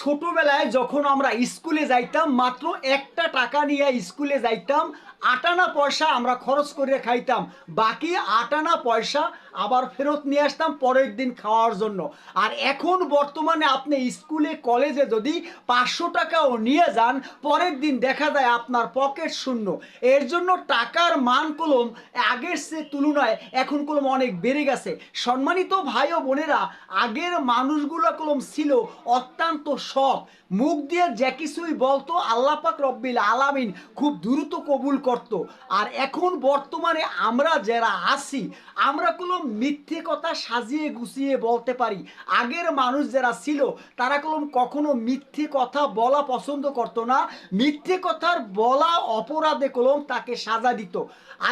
ছোটবেলায় যখন আমরা স্কুলে যাইতাম মাত্র একটা টাকা নিয়ে স্কুলে যাইতাম, আটানা পয়সা আমরা খরচ করে খাইতাম, বাকি আটানা পয়সা আবার ফেরত নিয়ে আসতাম পরের দিন খাওয়ার জন্য। আর এখন বর্তমানে আপনি স্কুলে কলেজে যদি 500 টাকাও নিয়ে যান, পরের দিন দেখা যায় আপনার পকেট শূন্য। এর জন্য টাকার মান কলম আগের সে তুলনায় এখন কলম অনেক বেড়ে গেছে। সম্মানিত ভাই ও বোনেরা, আগের মানুষগুলো কলম ছিল অত্যন্ত সৎ, মুখ দিয়ে যে কিছুই বলতো আল্লাহ পাক রব্বিল আলামিন খুব দ্রুত কবুল করত। আর এখন বর্তমানে আমরা যারা আছি, আমরা কোনো মিথ্যে কথা সাজিয়ে গুছিয়ে বলতে পারি। আগের মানুষ যারা ছিল তারা কলম কখনো মিথ্যে কথা বলা পছন্দ করতো না, মিথ্যে কথার বলা অপরাধে কলম তাকে সাজা দিত।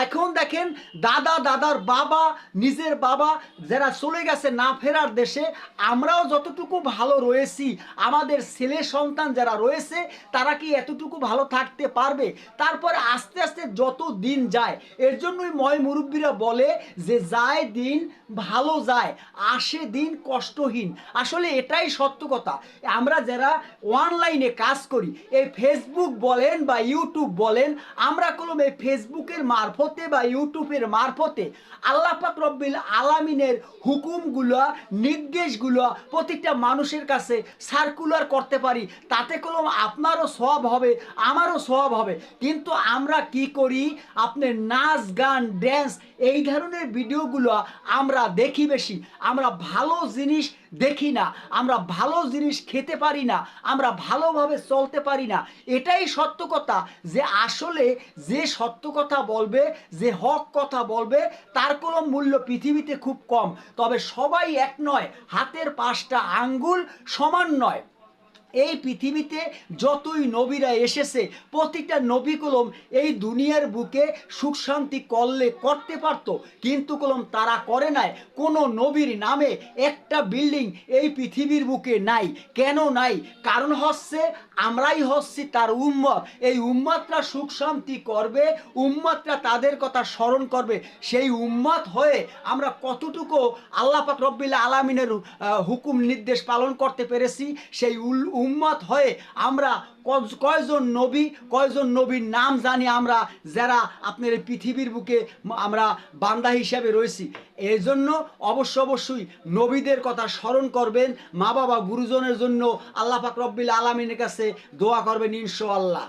এখন দেখেন দাদার বাবা, নিজের বাবা যারা চলে গেছে না ফেরার দেশে, আমরাও যতটুকু ভালো রয়েছি, আমাদের ছেলে সন্তান যারা রয়েছে তারা কি এতটুকু ভালো থাকতে পারবে? তারপরে আস্তে আস্তে যত দিন যায়, এর জন্যই ময় মুরব্বীরা বলে যে যায় দিন ভালো যায়, আসে দিন কষ্টহীন। আসলে এটাই সত্য কথা। আমরা যারা অনলাইনে কাজ করি, এই ফেসবুক বলেন বা ইউটিউব বলেন, আমরা কলম এই ফেসবুকের মারফতে বা ইউটিউবের মারফতে আল্লাহ পাক রব্বিল আলামিনের হুকুমগুলো, নির্দেশগুলো প্রতিটা মানুষের কাছে সার্কুলার করতে পারি। তাতে কলম আপনারও সওয়াব হবে, আমারও সওয়াব হবে। কিন্তু আমরা কি করি, আপনার নাচ গান ড্যান্স এই ধরনের ভিডিওগুলো আমরা দেখি বেশি। আমরা ভালো জিনিস দেখি না, আমরা ভালো জিনিস খেতে পারি না, আমরা ভালোভাবে চলতে পারি না। এটাই সত্য কথা, যে আসলে যে সত্য কথা বলবে, যে হক কথা বলবে, তার কোনো মূল্য পৃথিবীতে খুব কম। তবে সবাই এক নয়, হাতের 5টা আঙ্গুল সমান নয়। এই পৃথিবীতে যতই নবীরা এসেছে, প্রতিটা নবী কলম এই দুনিয়ার বুকে সুখ শান্তি করতে পারতো, কিন্তু কলম তারা করে নাই। কোনো নবীর নামে একটা বিল্ডিং এই পৃথিবীর বুকে নাই। কেন নাই? কারণ হচ্ছে আমরাই হচ্ছি তার উম্মত। এই উম্মতরা সুখ শান্তি করবে, উম্মতরা তাদের কথা স্মরণ করবে। সেই উম্মত হয়ে আমরা কতটুকু আল্লাহ পাক রব্বিল আলামিনের হুকুম নির্দেশ পালন করতে পেরেছি, সেই উম্মত হয়ে আমরা কয়জন নবীর নাম জানি আমরা, যারা আপনার এই পৃথিবীর বুকে আমরা বান্দা হিসাবে রয়েছি। এই জন্য অবশ্যই নবীদের কথা স্মরণ করবেন, মা বাবা গুরুজনের জন্য আল্লাহ পাক রব্বিল আলামিনের কাছে দোয়া করবেন ইনশাআল্লাহ।